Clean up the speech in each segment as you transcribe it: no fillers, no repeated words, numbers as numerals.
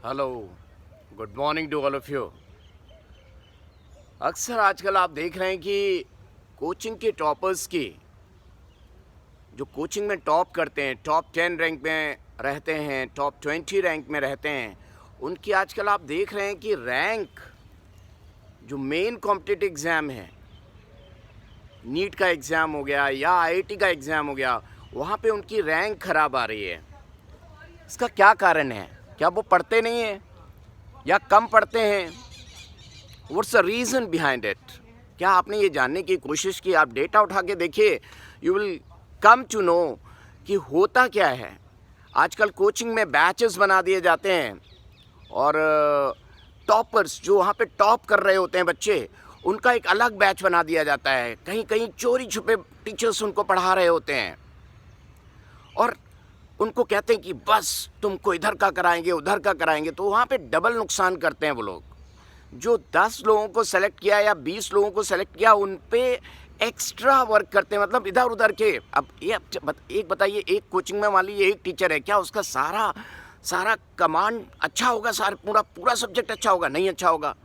Hello, good morning to all of you. अक्सर आजकल आप देख रहे हैं कि कोचिंग के टॉपर्स की जो कोचिंग में टॉप करते हैं, टॉप 10 रैंक में रहते हैं, टॉप 20 रैंक में रहते हैं, उनकी आजकल आप देख रहे हैं कि रैंक जो मेन कॉम्पिटिटिव एग्ज़ाम है, नीट का एग्ज़ाम हो गया या आईआईटी का एग्ज़ाम हो गया, वहाँ पे उनकी रैंक ख़राब आ रही है। इसका क्या कारण है? क्या वो पढ़ते नहीं हैं या कम पढ़ते हैं? What's the reason behind it? क्या आपने ये जानने की कोशिश की? आप डेटा उठा के देखिए, you will come to know कि होता क्या है। आजकल कोचिंग में बैचेस बना दिए जाते हैं और टॉपर्स जो वहाँ पे टॉप कर रहे होते हैं बच्चे, उनका एक अलग बैच बना दिया जाता है। कहीं कहीं चोरी छुपे टीचर्स उनको पढ़ा रहे होते हैं और उनको कहते हैं कि बस तुमको इधर का कराएंगे, उधर का कराएंगे। तो वहाँ पे डबल नुकसान करते हैं वो लोग। जो 10 लोगों को सेलेक्ट किया या 20 लोगों को सेलेक्ट किया, उन पे एक्स्ट्रा वर्क करते हैं, मतलब इधर उधर के। अब ये एक बताइए, एक कोचिंग में मान लीजिए एक टीचर है, क्या उसका सारा कमांड अच्छा होगा? पूरा सब्जेक्ट अच्छा होगा? नहीं अच्छा होगा।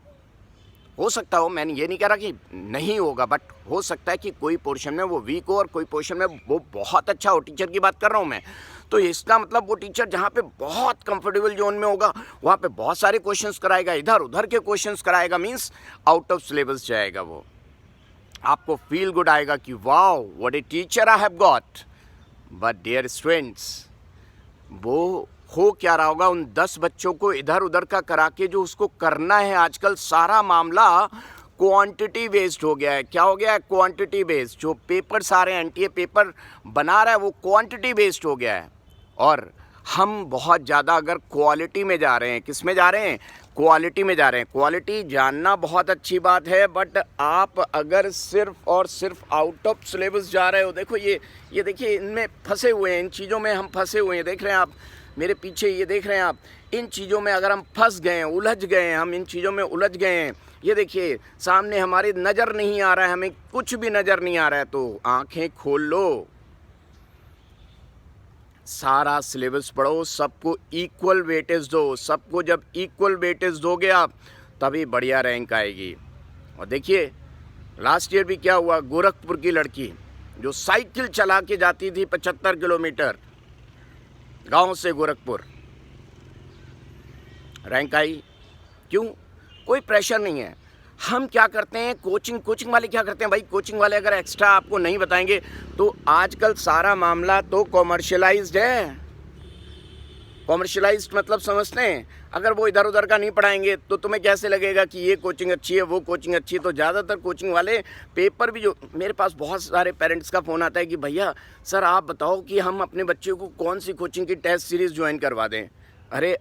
हो सकता हो, मैंने ये नहीं कह रहा कि नहीं होगा, बट हो सकता है कि कोई पोर्शन में वो वीक हो और कोई पोर्शन में वो बहुत अच्छा हो। टीचर की बात कर रहा हूँ मैं। तो इसका मतलब वो टीचर जहाँ पे बहुत कंफर्टेबल जोन में होगा, वहाँ पे बहुत सारे क्वेश्चंस कराएगा, इधर उधर के क्वेश्चंस कराएगा, मीन्स आउट ऑफ सिलेबस जाएगा वो। आपको फील गुड आएगा कि wow what a teacher I have got. But dear students, वो हो क्या रहा होगा उन 10 बच्चों को इधर उधर का करा के जो उसको करना है। आजकल सारा मामला क्वांटिटी बेस्ड हो गया है। क्या हो गया है? Quantity based. जो पेपर्स आ रहे हैं, एनटीए पेपर बना रहा है, वो क्वांटिटी बेस्ड हो गया है। और हम बहुत ज़्यादा अगर क्वालिटी में जा रहे हैं, किस में जा रहे हैं? क्वालिटी में जा रहे हैं। क्वालिटी जानना बहुत अच्छी बात है, बट आप अगर सिर्फ और सिर्फ आउट ऑफ सिलेबस जा रहे हो, देखो ये देखिए, इनमें फंसे हुए हैं, इन चीज़ों में हम फंसे हुए हैं। देख रहे हैं आप मेरे पीछे, ये देख रहे हैं आप, इन चीज़ों में अगर हम फंस गए हैं, उलझ गए हैं, हम इन चीज़ों में उलझ गए हैं। ये देखिए सामने हमारी नज़र नहीं आ रहा है, हमें कुछ भी नज़र नहीं आ रहा है, तो आंखें खोल लो, सारा सिलेबस पढ़ो, सबको इक्वल वेटेज दो। सबको जब इक्वल वेटेज दोगे आप, तभी बढ़िया रैंक आएगी। और देखिए लास्ट ईयर भी क्या हुआ, गोरखपुर की लड़की जो साइकिल चला के जाती थी 75 किलोमीटर गांव से गोरखपुर, रैंक आई। क्यों? कोई प्रेशर नहीं है। हम क्या करते हैं, कोचिंग वाले क्या करते हैं भाई, कोचिंग वाले अगर एक्स्ट्रा आपको नहीं बताएंगे तो आजकल सारा मामला तो कॉमर्शियलाइज्ड है। कॉमर्शियलाइज्ड मतलब समझते हैं? अगर वो इधर उधर का नहीं पढ़ाएंगे तो तुम्हें कैसे लगेगा कि ये कोचिंग अच्छी है, वो कोचिंग अच्छी है। तो ज़्यादातर कोचिंग वाले पेपर भी, जो मेरे पास बहुत सारे पेरेंट्स का फ़ोन आता है कि भैया सर आप बताओ कि हम अपने बच्चे को कौन सी कोचिंग की टेस्ट सीरीज़ ज्वाइन करवा दें। अरे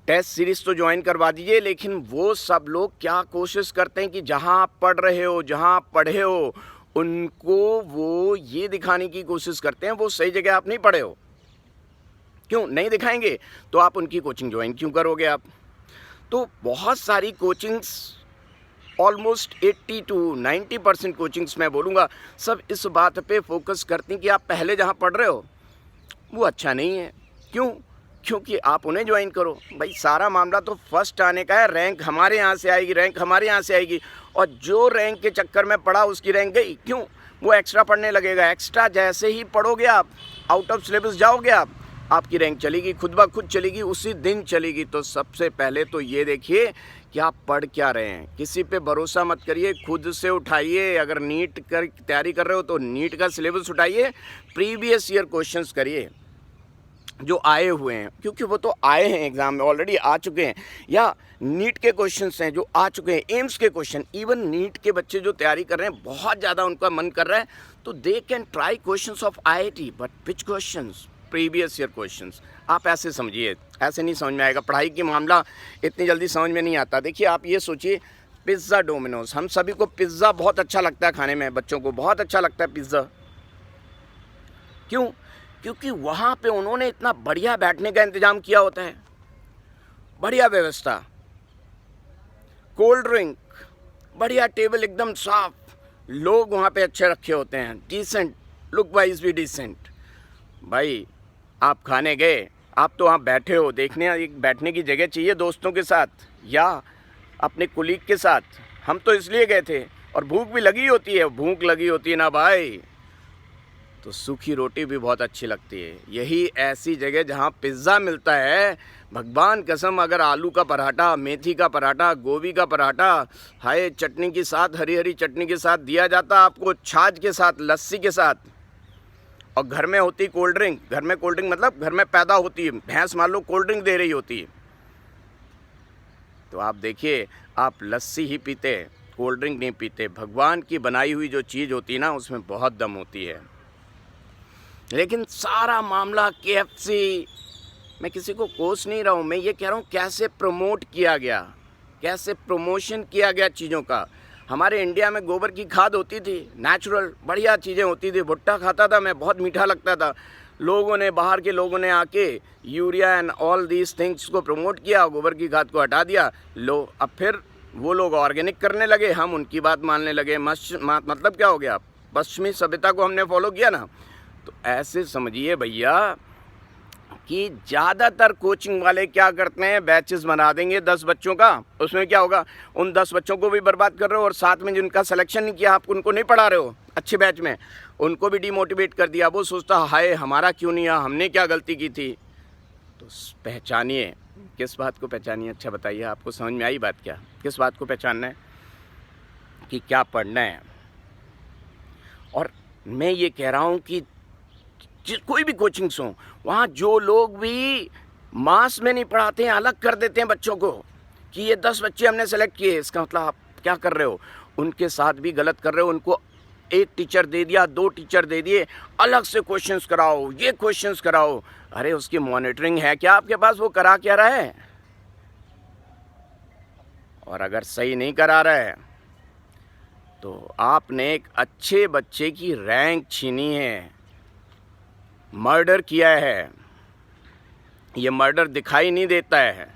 टेस्ट सीरीज़ तो ज्वाइन करवा दीजिए, लेकिन वो सब लोग क्या कोशिश करते हैं कि जहाँ आप पढ़ रहे हो, जहाँ आप पढ़े हो, उनको वो ये दिखाने की कोशिश करते हैं वो सही जगह आप नहीं पढ़े हो। क्यों नहीं दिखाएंगे? तो आप उनकी कोचिंग ज्वाइन क्यों करोगे आप? तो बहुत सारी कोचिंग्स, ऑलमोस्ट 80 to 90% कोचिंग्स मैं बोलूँगा, सब इस बात पे फोकस करती हैं कि आप पहले जहाँ पढ़ रहे हो वो अच्छा नहीं है। क्यों? क्योंकि आप उन्हें ज्वाइन करो। भाई सारा मामला तो फर्स्ट आने का है, रैंक हमारे यहाँ से आएगी, रैंक हमारे यहाँ से आएगी। और जो रैंक के चक्कर में पढ़ा उसकी रैंक गई। क्यों? वो एक्स्ट्रा पढ़ने लगेगा। एक्स्ट्रा जैसे ही पढ़ोगे आप, आउट ऑफ सिलेबस जाओगे आप, आपकी रैंक चलेगी, खुद ब खुद चलेगी, उसी दिन चलेगी। तो सबसे पहले तो ये देखिए कि आप पढ़ क्या रहे हैं। किसी पे भरोसा मत करिए, खुद से उठाइए। अगर नीट कर तैयारी कर रहे हो तो नीट का सिलेबस उठाइए, प्रीवियस ईयर क्वेश्चंस करिए जो आए हुए हैं, क्योंकि वो तो आए हैं, एग्ज़ाम में ऑलरेडी आ चुके हैं, या नीट के क्वेश्चंस हैं जो आ चुके हैं, एम्स के क्वेश्चन। इवन नीट के बच्चे जो तैयारी कर रहे हैं, बहुत ज़्यादा उनका मन कर रहा है, तो they can try questions of IIT, but which questions? Previous year questions. आप ऐसे समझिए, ऐसे नहीं समझ में आएगा। पढ़ाई की मामला इतनी जल्दी समझ में नहीं आता। देखिए आप ये सोचिए, पिज़्ज़ा डोमिनोज, हम सभी को पिज़्ज़ा बहुत अच्छा लगता है खाने में, बच्चों को बहुत अच्छा लगता है पिज़्ज़ा। क्यों? क्योंकि वहाँ पे उन्होंने इतना बढ़िया बैठने का इंतज़ाम किया होता है, बढ़िया व्यवस्था, कोल्ड ड्रिंक, बढ़िया टेबल एकदम साफ, लोग वहाँ पे अच्छे रखे होते हैं, डिसेंट, लुक वाइज भी डिसेंट। भाई आप खाने गए, आप तो वहाँ बैठे हो, देखने एक बैठने की जगह चाहिए दोस्तों के साथ या अपने कुलीग के साथ। हम तो इसलिए गए थे, और भूख भी लगी होती है, भूख लगी होती है ना भाई, तो सूखी रोटी भी बहुत अच्छी लगती है। यही ऐसी जगह जहाँ पिज़्ज़ा मिलता है, भगवान कसम, अगर आलू का पराठा, मेथी का पराठा, गोभी का पराठा, हाय चटनी के साथ, हरी हरी चटनी के साथ दिया जाता आपको, छाछ के साथ, लस्सी के साथ, और घर में होती कोल्ड ड्रिंक। घर में कोल्ड ड्रिंक मतलब घर में पैदा होती है, भैंस मान लो कोल्ड ड्रिंक दे रही होती है, तो आप देखिए आप लस्सी ही पीते, कोल्ड ड्रिंक नहीं पीते। भगवान की बनाई हुई जो चीज़ होती है ना, उसमें बहुत दम होती है। लेकिन सारा मामला KFC, मैं किसी को कोस नहीं रहा हूँ, मैं ये कह रहा हूँ कैसे प्रमोट किया गया, कैसे प्रमोशन किया गया चीज़ों का। हमारे इंडिया में गोबर की खाद होती थी, नेचुरल बढ़िया चीज़ें होती थी, भुट्टा खाता था मैं, बहुत मीठा लगता था। लोगों ने, बाहर के लोगों ने आके urea and all these things को प्रमोट किया, गोबर की खाद को हटा दिया। लो अब फिर वो लोग ऑर्गेनिक करने लगे, हम उनकी बात मानने लगे। मतलब क्या हो गया, पश्चिमी सभ्यता को हमने फॉलो किया ना। तो ऐसे समझिए भैया कि ज़्यादातर कोचिंग वाले क्या करते हैं, बैचेस बना देंगे 10 बच्चों का, उसमें क्या होगा, उन 10 बच्चों को भी बर्बाद कर रहे हो, और साथ में जिनका सिलेक्शन नहीं किया, आप उनको नहीं पढ़ा रहे हो अच्छे बैच में, उनको भी डिमोटिवेट कर दिया। वो सोचता हाय हमारा क्यों नहीं आया, हमने क्या गलती की थी। तो पहचानिए, किस बात को पहचानिए, अच्छा बताइए, आपको समझ में आई बात क्या, किस बात को पहचानना है कि क्या पढ़ना है। और मैं ये कह रहा हूँ कि कोई भी कोचिंग्स हो, वहाँ जो लोग भी मास में नहीं पढ़ाते हैं, अलग कर देते हैं बच्चों को कि ये 10 बच्चे हमने सेलेक्ट किए, इसका मतलब आप क्या कर रहे हो, उनके साथ भी गलत कर रहे हो। उनको एक टीचर दे दिया, 2 टीचर दे दिए, अलग से क्वेश्चंस कराओ, ये क्वेश्चंस कराओ। अरे उसकी मॉनिटरिंग है क्या आपके पास, वो करा क्या रहा है? और अगर सही नहीं करा रहा है तो आपने एक अच्छे बच्चे की रैंक छीनी है, मर्डर किया है। ये मर्डर दिखाई नहीं देता है,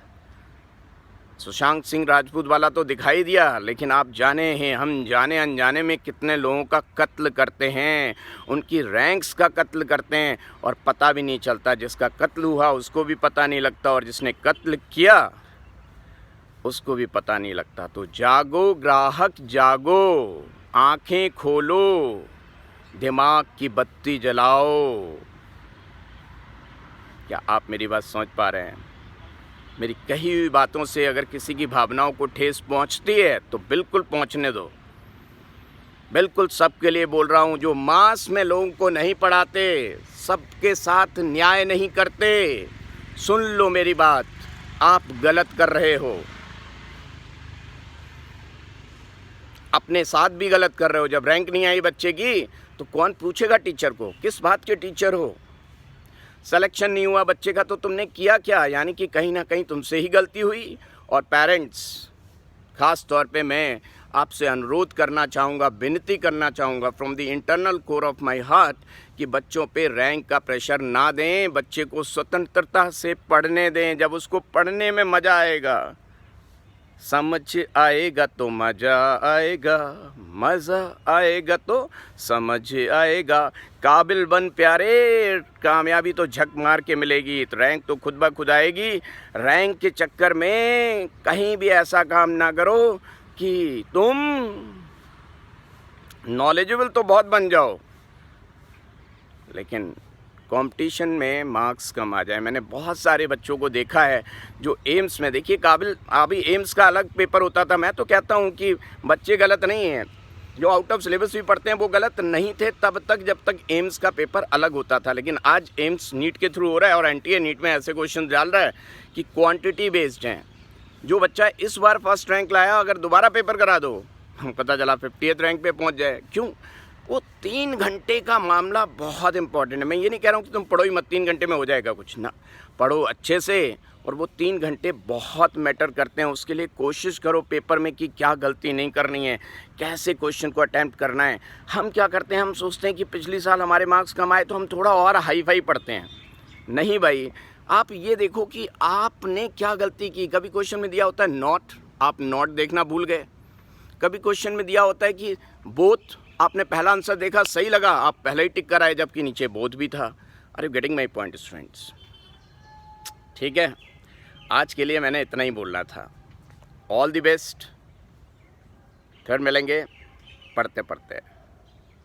सुशांत सिंह राजपूत वाला तो दिखाई दिया, लेकिन आप जाने हैं, हम जाने अनजाने में कितने लोगों का कत्ल करते हैं, उनकी रैंक्स का कत्ल करते हैं, और पता भी नहीं चलता। जिसका कत्ल हुआ उसको भी पता नहीं लगता, और जिसने कत्ल किया उसको भी पता नहीं लगता। तो जागो ग्राहक जागो, आंखें खोलो, दिमाग की बत्ती जलाओ। क्या आप मेरी बात समझ पा रहे हैं? मेरी कही हुई बातों से अगर किसी की भावनाओं को ठेस पहुंचती है तो बिल्कुल पहुंचने दो। बिल्कुल सबके लिए बोल रहा हूं, जो मास में लोगों को नहीं पढ़ाते, सबके साथ न्याय नहीं करते, सुन लो मेरी बात, आप गलत कर रहे हो, अपने साथ भी गलत कर रहे हो। जब रैंक नहीं आई बच्चे की तो कौन पूछेगा टीचर को, किस बात के टीचर हो? सिलेक्शन नहीं हुआ बच्चे का तो तुमने किया क्या? यानी कि कहीं ना कहीं तुमसे ही गलती हुई। और पेरेंट्स, ख़ास तौर पे मैं आपसे अनुरोध करना चाहूँगा, विनती करना चाहूँगा from the internal core of my heart कि बच्चों पे रैंक का प्रेशर ना दें, बच्चे को स्वतंत्रता से पढ़ने दें। जब उसको पढ़ने में मज़ा आएगा, समझ आएगा तो मज़ा आएगा, मज़ा आएगा तो समझ आएगा। काबिल बन प्यारे, कामयाबी तो झक मार के मिलेगी, तो रैंक तो खुद ब खुद आएगी। रैंक के चक्कर में कहीं भी ऐसा काम ना करो कि तुम नॉलेजेबल तो बहुत बन जाओ लेकिन कंपटीशन में मार्क्स कम आ जाए। मैंने बहुत सारे बच्चों को देखा है जो एम्स में, देखिए काबिल, अभी एम्स का अलग पेपर होता था। मैं तो कहता हूँ कि बच्चे गलत नहीं हैं, जो आउट ऑफ सिलेबस भी पढ़ते हैं वो गलत नहीं थे तब तक जब तक एम्स का पेपर अलग होता था। लेकिन आज एम्स नीट के थ्रू हो रहा है और NTA नीट में ऐसे क्वेश्चन डाल रहा है कि क्वांटिटी बेस्ड हैं। जो बच्चा इस बार फर्स्ट रैंक लाया, अगर दोबारा पेपर करा दो, पता चला 50th रैंक पे पहुंच जाए। क्यों? वो 3 घंटे का मामला बहुत इंपॉर्टेंट है। मैं ये नहीं कह रहा हूँ कि तुम पढ़ो ही मत, 3 घंटे में हो जाएगा कुछ ना, पढ़ो अच्छे से। और वो 3 घंटे बहुत मैटर करते हैं। उसके लिए कोशिश करो पेपर में कि क्या गलती नहीं करनी है, कैसे क्वेश्चन को अटैम्प्ट करना है। हम क्या करते हैं, हम सोचते हैं कि पिछले साल हमारे मार्क्स कम आए तो हम थोड़ा और हाई फाई पढ़ते हैं। नहीं भाई, आप ये देखो कि आपने क्या गलती की। कभी क्वेश्चन में दिया होता है नॉट, आप नॉट देखना भूल गए। कभी क्वेश्चन में दिया होता है कि बोथ, आपने पहला आंसर देखा, सही लगा, आप पहले ही टिक कराए जबकि नीचे बोथ भी था। Are you getting my point students? ठीक है, आज के लिए मैंने इतना ही बोलना था। ऑल द बेस्ट, फिर मिलेंगे पढ़ते पढ़ते।